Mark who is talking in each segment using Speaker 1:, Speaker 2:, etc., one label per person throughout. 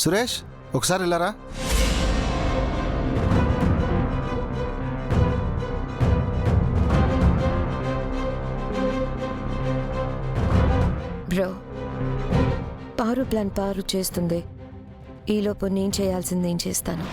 Speaker 1: సురేష్ ఒకసారి వెళ్ళారా?
Speaker 2: బ్రో, పారు ప్లాన్ పారు చేస్తుంది. ఈలోపు నేను చేయాల్సింది నేను చేస్తాను.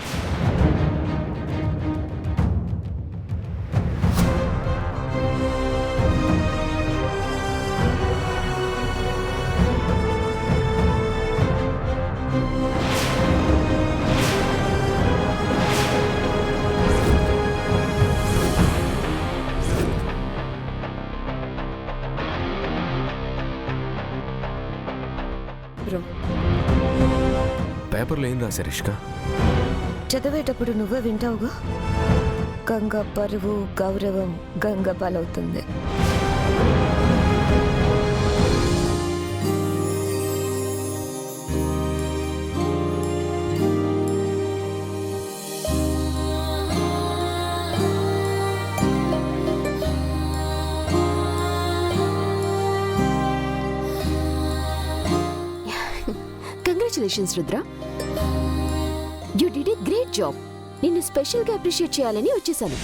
Speaker 2: బ్రో,
Speaker 3: పేపర్లో ఏం రాశారు ఇష్క?
Speaker 2: చదివేటప్పుడు నువ్వే వింటావుగా, గంగ పరువు గౌరవం గంగ పాలవుతుంది.
Speaker 4: Congratulations Rudra, you did a great job. నిన్ను స్పెషల్గా అప్రిషియేట్ చేయాలని వచ్చేసాను.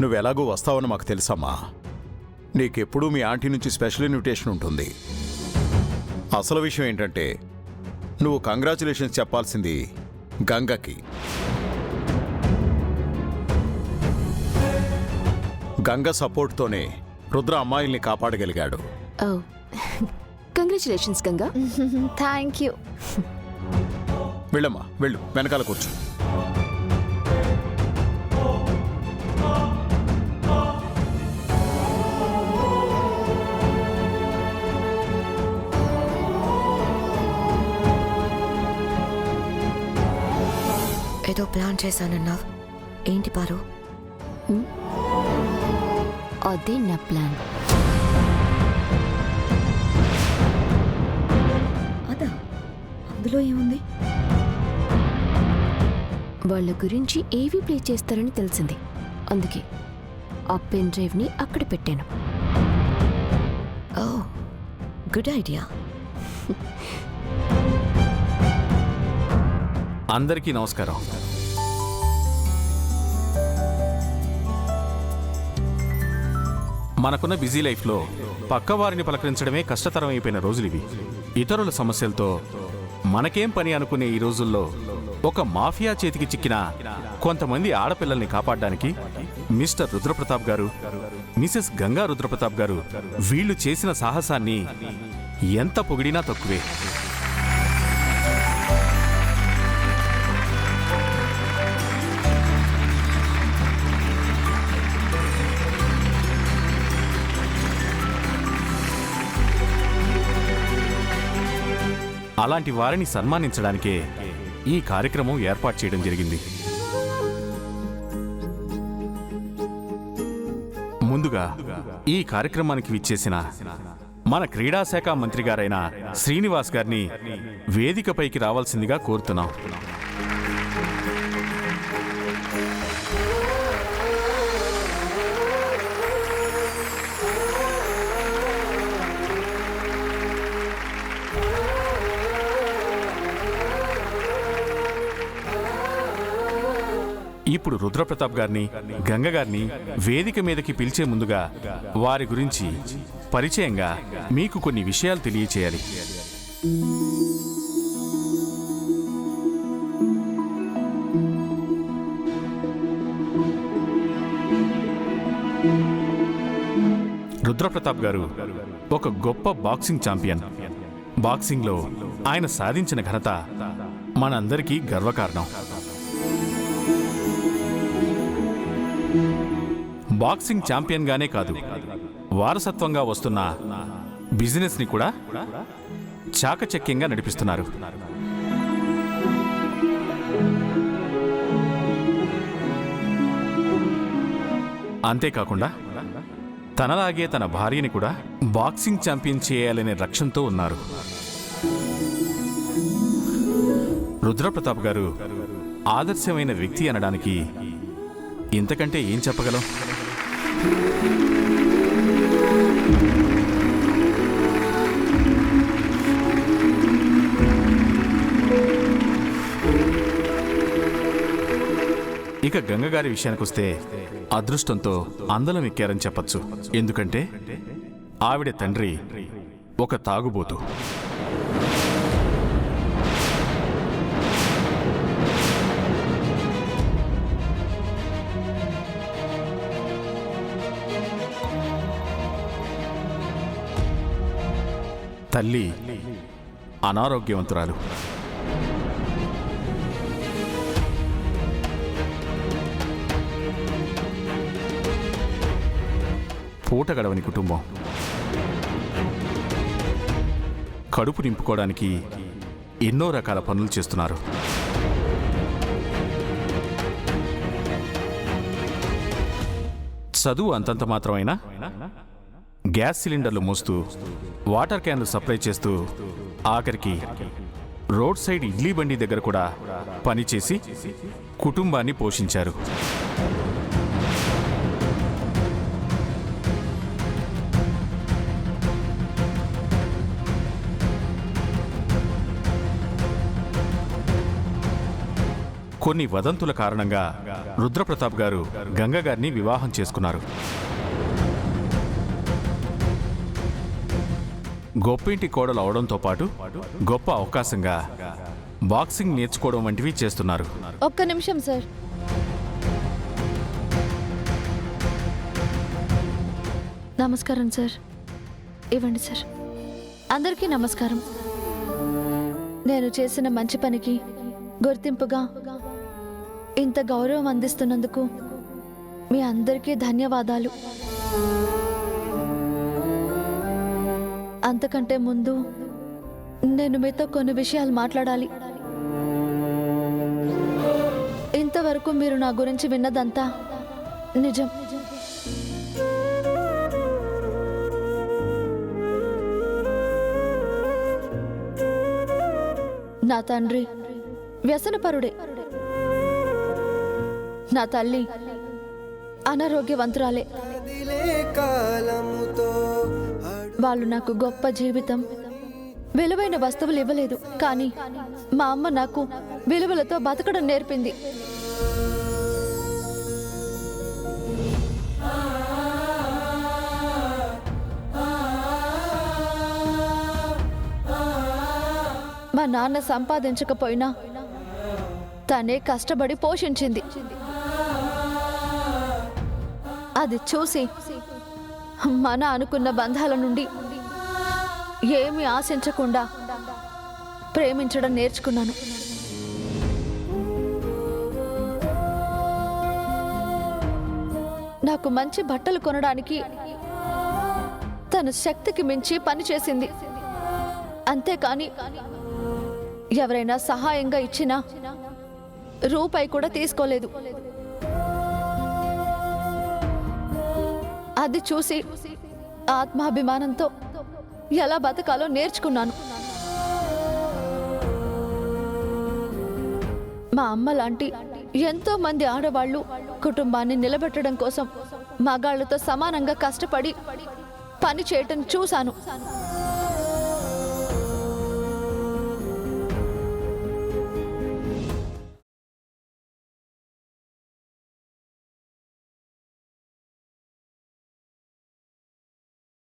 Speaker 5: నువ్వెలాగూ వస్తావని మాకు తెలుసమ్మా. నీకెప్పుడూ మీ ఆంటీ నుంచి స్పెషల్ ఇన్విటేషన్ ఉంటుంది. అసలు విషయం ఏంటంటే నువ్వు కంగ్రాచులేషన్స్ చెప్పాల్సింది గంగకి. గంగ సపోర్ట్తోనే రుద్ర అమ్మాయిల్ని కాపాడగలిగాడు.
Speaker 4: Oh, congratulations Ganga.
Speaker 6: Thank you.
Speaker 5: వెళ్ళమ్మా, వెళ్ళు, వెనకాల కూర్చో.
Speaker 2: ఏదో ప్లాన్ చేశానన్నావు, ఏంటి పారు?
Speaker 4: అదే నా ప్లాన్.
Speaker 2: అదా? అందులో ఏముంది?
Speaker 4: వాళ్ళ గురించి ఏవి ప్లే చేస్తారని తెలిసింది. అందుకే ఆ పెన్ డ్రైవ్ని అక్కడ పెట్టాను.
Speaker 2: ఓ, గుడ్ ఐడియా.
Speaker 3: అందరికీ నమస్కారం. మనకున్న బిజీ లైఫ్లో పక్కవారిని పలకరించడమే కష్టతరం అయిపోయిన రోజులివి. ఇతరుల సమస్యలతో మనకేం పని అనుకునే ఈ రోజుల్లో ఒక మాఫియా చేతికి చిక్కిన కొంతమంది ఆడపిల్లల్ని కాపాడడానికి మిస్టర్ రుద్రప్రతాప్ గారు, మిసెస్ గంగా రుద్రప్రతాప్ గారు వీళ్ళు చేసిన సాహసాన్ని ఎంత పొగిడినా తక్కువే. అలాంటి వారిని సన్మానించడానికే ఈ కార్యక్రమం ఏర్పాటు చేయడం జరిగింది. ముందుగా ఈ కార్యక్రమానికి విచ్చేసిన మన క్రీడాశాఖ మంత్రి గారైన శ్రీనివాస్ గారిని వేదికపైకి రావాల్సిందిగా కోరుతున్నాం. ఇప్పుడు రుద్రప్రతాప్ గారిని, గంగ గారిని వేదిక మీదకి పిలిచే ముందుగా వారి గురించి పరిచయంగా మీకు కొన్ని విషయాలు తెలియచేయాలి. రుద్రప్రతాప్ గారు ఒక గొప్ప బాక్సింగ్ ఛాంపియన్. బాక్సింగ్లో ఆయన సాధించిన ఘనత మనందరికీ గర్వకారణం. బాక్సింగ్ ఛాంపియన్గానే కాదు, వారసత్వంగా వస్తున్న బిజినెస్ని కూడా చాకచక్యంగా నడిపిస్తున్నారు. అంతేకాకుండా తనలాగే తన భార్యని కూడా బాక్సింగ్ ఛాంపియన్ చేయాలనే లక్ష్యంతో ఉన్నారు. రుద్రప్రతాప్ గారు ఆదర్శమైన వ్యక్తి అనడానికి ఇంతకంటే ఏం చెప్పగలం? ఇక గంగగారి విషయానికొస్తే అదృష్టంతో అందలం ఎక్కారని చెప్పచ్చు. ఎందుకంటే ఆవిడ తండ్రి ఒక తాగుబోతు. తల్లి అనారోగ్యవంతురాలు. పూట గడవని కుటుంబం. కడుపు నింపుకోవడానికి ఎన్నో రకాల పనులు చేస్తున్నారు. చదువు అంతంత మాత్రమైనా గ్యాస్ సిలిండర్లు మోస్తూ వాటర్ క్యాన్లు సప్లై చేస్తూ ఆఖరికి రోడ్ సైడ్ ఇడ్లీ బండి దగ్గర కూడా పనిచేసి కుటుంబాన్ని పోషించారు. కొన్ని వదంతుల కారణంగా రుద్రప్రతాప్ గారు గంగ గారిని వివాహం చేసుకున్నారు. గొప్పింటి కోడలు అవడంతో పాటు గొప్ప అవకాశంగా బాక్సింగ్ నేర్చుకోవడం వంటివి చేస్తున్నారు.
Speaker 1: ఒక్క నిమిషం సార్. నమస్కారం సార్. ఇవ్వండి సార్. అందరికీ నమస్కారం. నేను చేసిన మంచి పనికి గుర్తింపుగా ఇంత గౌరవం అందిస్తున్నందుకు మీ అందరికీ ధన్యవాదాలు. అంతకంటే ముందు నేను మీతో కొన్ని విషయాలు మాట్లాడాలి. ఇంతవరకు మీరు నా గురించి విన్నదంతా నిజం. నా తండ్రి వ్యసనపరుడే. నా తల్లి అనారోగ్యవంతురాలే. వాళ్ళు నాకు గొప్ప జీవితం, విలువైన వస్తువులు ఇవ్వలేదు. కానీ మా అమ్మ నాకు విలువలతో బతకడం నేర్పింది. మా నాన్న సంపాదించకపోయినా తనే కష్టపడి పోషించింది. అది చూసి మన అనుకున్న బంధాల నుండి ఏమీ ఆశించకుండా ప్రేమించడం నేర్చుకున్నాను. నాకు మంచి బట్టలు కొనడానికి తన శక్తికి మించి పనిచేసింది. అంతేకాని ఎవరైనా సహాయంగా ఇచ్చినా రూపాయి కూడా తీసుకోలేదు. అది చూసి ఆత్మాభిమానంతో ఎలా బతకాలో నేర్చుకున్నాను. మా అమ్మ లాంటి ఎంతో మంది ఆడవాళ్లు కుటుంబాన్ని నిలబెట్టడం కోసం మగాళ్లతో సమానంగా కష్టపడి పని చేయటం చూశాను.